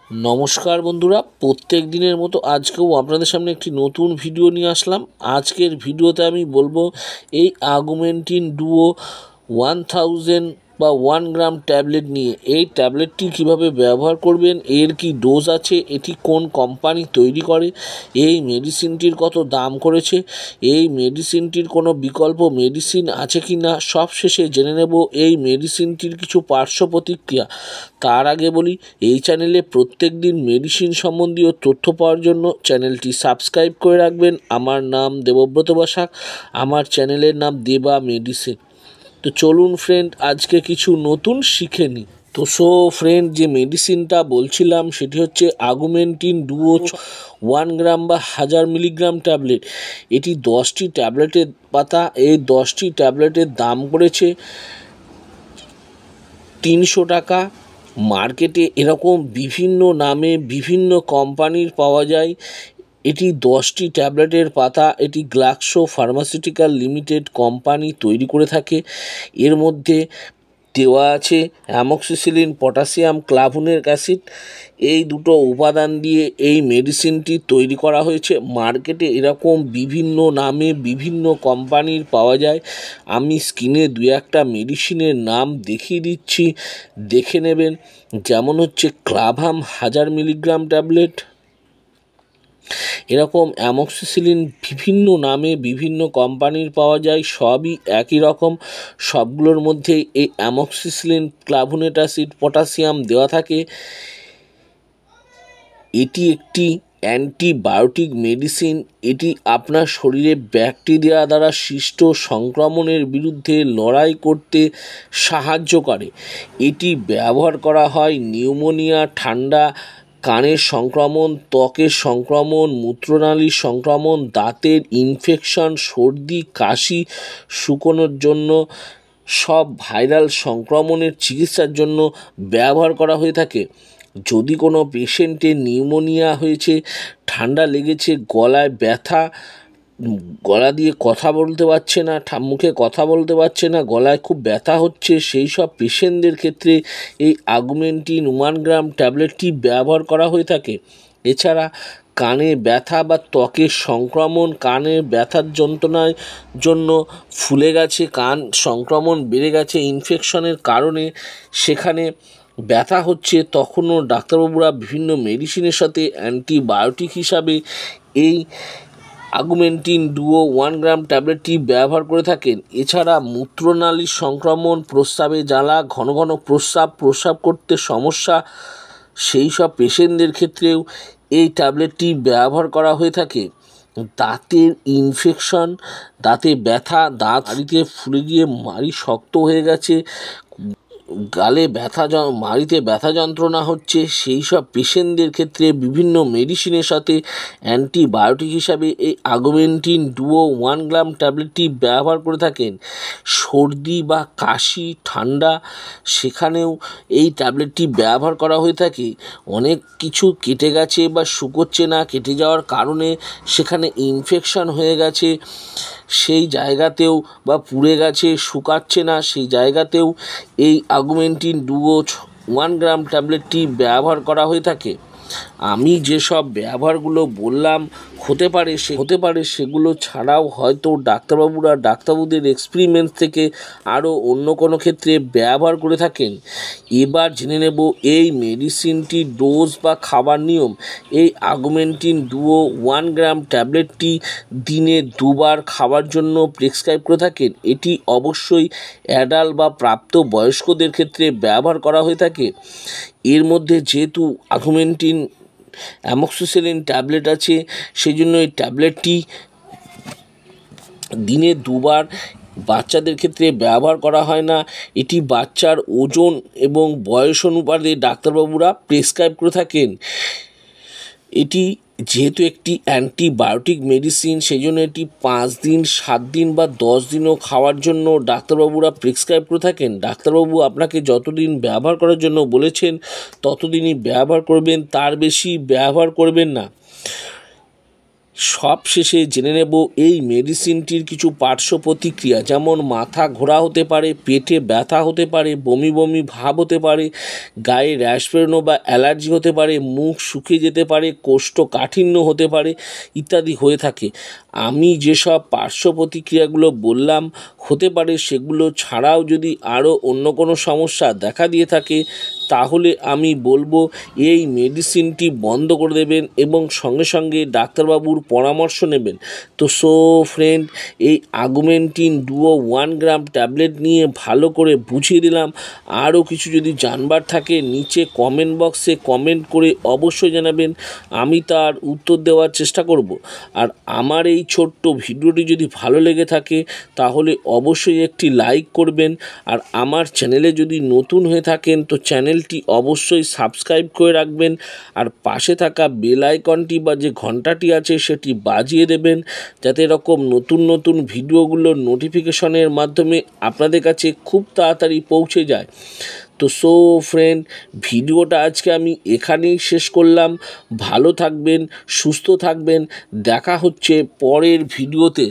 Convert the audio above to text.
নমস্কার বন্ধুরা, প্রত্যেক দিনের মতো আজকেও আপনাদের সামনে একটি নতুন ভিডিও নিয়ে আসলাম। আজকের ভিডিওতে আমি বলবো এই আগুমেন্টিন ডুও 1000 বা 1 গ্রাম ট্যাবলেট নিয়ে। এই ট্যাবলেটটি কিভাবে ব্যবহার করবেন, এর কি ডোজ আছে, এটি কোন কোম্পানি তৈরি করে, এই মেডিসিনটির কত দাম করেছে, এই মেডিসিনটির কোনো বিকল্প মেডিসিন আছে কি না, সব শেষে জেনে নেব এই মেডিসিনটির কিছু পার্শ্ব প্রতিক্রিয়া। তার আগে বলি, এই চ্যানেলে প্রত্যেক দিন মেডিসিন সম্বন্ধীয় তথ্য পাওয়ার জন্য চ্যানেলটি সাবস্ক্রাইব করে রাখবেন। আমার নাম দেবব্রত বসাক, আমার চ্যানেলের নাম দেবা মেডিসিন। তো চলুন ফ্রেন্ড, আজকে কিছু নতুন শিখে নিই। তো ফ্রেন্ড, যে মেডিসিনটা বলছিলাম সেটি হচ্ছে আগুমেন্টিন ডুও 1 গ্রাম বা 1000 মিলিগ্রাম ট্যাবলেট। এটি 10টি ট্যাবলেটের পাতা। এই 10টি ট্যাবলেটের দাম পড়েছে 300 টাকা। মার্কেটে এরকম বিভিন্ন নামে বিভিন্ন কোম্পানির পাওয়া যায়। এটি 10টি ট্যাবলেটের পাতা। এটি গ্লাক্সো ফার্মাসিউটিক্যাল লিমিটেড কোম্পানি তৈরি করে থাকে। এর মধ্যে দেওয়া আছে অ্যামক্সিসিলিন, পটাশিয়াম ক্লাভুনিক অ্যাসিড। এই দুটো উপাদান দিয়ে এই মেডিসিনটি তৈরি করা হয়েছে। মার্কেটে এরকম বিভিন্ন নামে বিভিন্ন কোম্পানির পাওয়া যায়। আমি স্ক্রিনে দু একটা মেডিসিনের নাম দেখিয়ে দিচ্ছি, দেখে নেবেন। যেমন হচ্ছে ক্লাভাম 1000 মিলিগ্রাম ট্যাবলেট। এরকম অ্যামক্সিসিলিন বিভিন্ন নামে বিভিন্ন কোম্পানির পাওয়া যায়, সবই একই রকম। সবগুলোর মধ্যে এই অ্যামক্সিসিলিন, ক্লাভুনেট অ্যাসিড, পটাশিয়াম দেওয়া থাকে। এটি একটি অ্যান্টিবায়োটিক মেডিসিন। এটি আপনার শরীরে ব্যাকটেরিয়া দ্বারা সৃষ্ট সংক্রমণের বিরুদ্ধে লড়াই করতে সাহায্য করে। এটি ব্যবহার করা হয় নিউমোনিয়া, ঠান্ডা, কানের সংক্রমণ, ত্বকের সংক্রমণ, মূত্রনালীর সংক্রমণ, দাঁতের ইনফেকশন, সর্দি, কাশি শুকোনোর জন্য, সব ভাইরাল সংক্রমণের চিকিৎসার জন্য ব্যবহার করা হয়ে থাকে। যদি কোনো পেশেন্টের নিউমোনিয়া হয়েছে, ঠান্ডা লেগেছে, গলায় ব্যথা, গলা দিয়ে কথা বলতে পারছে না, মুখে কথা বলতে পারছে না, গলায় খুব ব্যথা হচ্ছে, সেই সব পেশেন্টদের ক্ষেত্রে এই আগুমেন্টিন 1 গ্রাম ট্যাবলেটটি ব্যবহার করা হয়ে থাকে। এছাড়া কানে ব্যথা বা ত্বকের সংক্রমণ, কানের ব্যথার যন্ত্রণার জন্য ফুলে গেছে কান, সংক্রমণ বেড়ে গেছে ইনফেকশনের কারণে, সেখানে ব্যথা হচ্ছে, তখনও ডাক্তারবাবুরা বিভিন্ন মেডিসিনের সাথে অ্যান্টিবায়োটিক হিসাবে এই আগুমেন্টিন ডুও 1 গ্রাম ট্যাবলেটটি ব্যবহার করে থাকেন। এছাড়া মূত্রনালীর সংক্রমণ, প্রস্রাবে জ্বালা, ঘন ঘন প্রস্রাব করতে সমস্যা, সেই সব পেশেন্টদের ক্ষেত্রেও এই ট্যাবলেটটি ব্যবহার করা হয়ে থাকে। দাঁতের ইনফেকশন, দাঁতে ব্যথা, দাঁত মাড়িতে ফুলে গিয়ে মাড়ি শক্ত হয়ে গেছে, গালে ব্যথা, মাড়িতে ব্যথা যন্ত্রণা হচ্ছে, সেই সব পেশেন্টদের ক্ষেত্রে বিভিন্ন মেডিসিনের সাথে অ্যান্টিবায়োটিক হিসাবে এই আগুমেন্টিন ডুও 1 গ্রাম ট্যাবলেটটি ব্যবহার করে থাকেন। সর্দি বা কাশি, ঠান্ডা, সেখানেও এই ট্যাবলেটটি ব্যবহার করা হয়ে থাকে। অনেক কিছু কেটে গেছে বা শুকোচ্ছে না, কেটে যাওয়ার কারণে সেখানে ইনফেকশন হয়ে গেছে, সেই জায়গাতেও, বা পুড়ে গেছে, শুকাচ্ছে না, সেই জায়গাতেও এই আগুমেন্টিন ডুও 1 গ্রাম ট্যাবলেটটি ব্যবহার করা হয়ে থাকে। আমি যেসব ব্যবহারগুলো বললাম, হতে পারে সেগুলো ছাড়াও হয়তো ডাক্তারবাবুদের এক্সপেরিমেন্ট থেকে আরও অন্য কোনো ক্ষেত্রে ব্যবহার করে থাকেন। এবার জেনে নেব এই মেডিসিনটির ডোজ বা খাবার নিয়ম। এই আগুমেন্টিন ডুও 1 গ্রাম ট্যাবলেটটি দিনে 2 বার খাওয়ার জন্য প্রেসক্রাইব করে থাকেন। এটি অবশ্যই অ্যাডাল্ট বা প্রাপ্ত বয়স্কদের ক্ষেত্রে ব্যবহার করা হয়ে থাকে। এর মধ্যে যেহেতু আগুমেন্টিন অ্যামক্সিসিলিন ট্যাবলেট আছে, সেই জন্য এই ট্যাবলেটটি দিনে 2 বার বাচ্চাদের ক্ষেত্রে ব্যবহার করা হয় না। এটি বাচ্চার ওজন এবং বয়স অনুপাতে ডাক্তারবাবুরা প্রেসক্রাইব করে থাকেন। এটি যেহেতু একটি অ্যান্টিবায়োটিক মেডিসিন, সেই জন্য এটি 5 দিন, 7 দিন বা 10 দিনও খাওয়ার জন্য ডাক্তারবাবুরা প্রেসক্রাইব করে থাকেন। ডাক্তারবাবু আপনাকে যতদিন ব্যবহার করার জন্য বলেছেন ততদিনই ব্যবহার করবেন, তার বেশি ব্যবহার করবেন না। সব শেষে জেনে নেব এই মেডিসিনটির কিছু পার্শ্ব প্রতিক্রিয়া, যেমন মাথা ঘোরা হতে পারে, পেটে ব্যথা হতে পারে, বমি বমি ভাব হতে পারে, গায়ে র্যাশ বেরোনো বা অ্যালার্জি হতে পারে, মুখ শুকিয়ে যেতে পারে, কোষ্ঠকাঠিন্য হতে পারে ইত্যাদি হয়ে থাকে। আমি যেসব পার্শ্ব প্রতিক্রিয়াগুলো বললাম হতে পারে, সেগুলো ছাড়াও যদি আরও অন্য কোনো সমস্যা দেখা দিয়ে থাকে তাহলে আমি বলবো এই মেডিসিনটি বন্ধ করে দেবেন এবং সঙ্গে সঙ্গে ডাক্তারবাবুর পরামর্শ নেবেন। তো ফ্রেন্ড, এই অগুমেন্টিন ডুও 1 গ্রাম ট্যাবলেট নিয়ে ভালো করে বুঝিয়ে দিলাম। আরও কিছু যদি জানবার থাকে নিচে কমেন্ট বক্সে কমেন্ট করে অবশ্যই জানাবেন, আমি তার উত্তর দেওয়ার চেষ্টা করব। আর আমার এই ছোট্ট ভিডিওটি যদি ভালো লেগে থাকে তাহলে অবশ্যই একটি লাইক করবেন। আর আমার চ্যানেলে যদি নতুন হয়ে থাকেন তো চ্যানেলটি অবশ্যই সাবস্ক্রাইব করে রাখবেন। আর পাশে থাকা বেল আইকনটি বা যে ঘন্টাটি আছে সেটি বাজিয়ে দেবেন, যাতে এরকম নতুন নতুন ভিডিওগুলোর নোটিফিকেশনের মাধ্যমে আপনাদের কাছে খুব তাড়াতাড়ি পৌঁছে যায়। তো ফ্রেন্ড, ভিডিওটা আজকে আমি এখানেই শেষ করলাম। ভালো থাকবেন, সুস্থ থাকবেন, দেখা হচ্ছে পরের ভিডিওতে।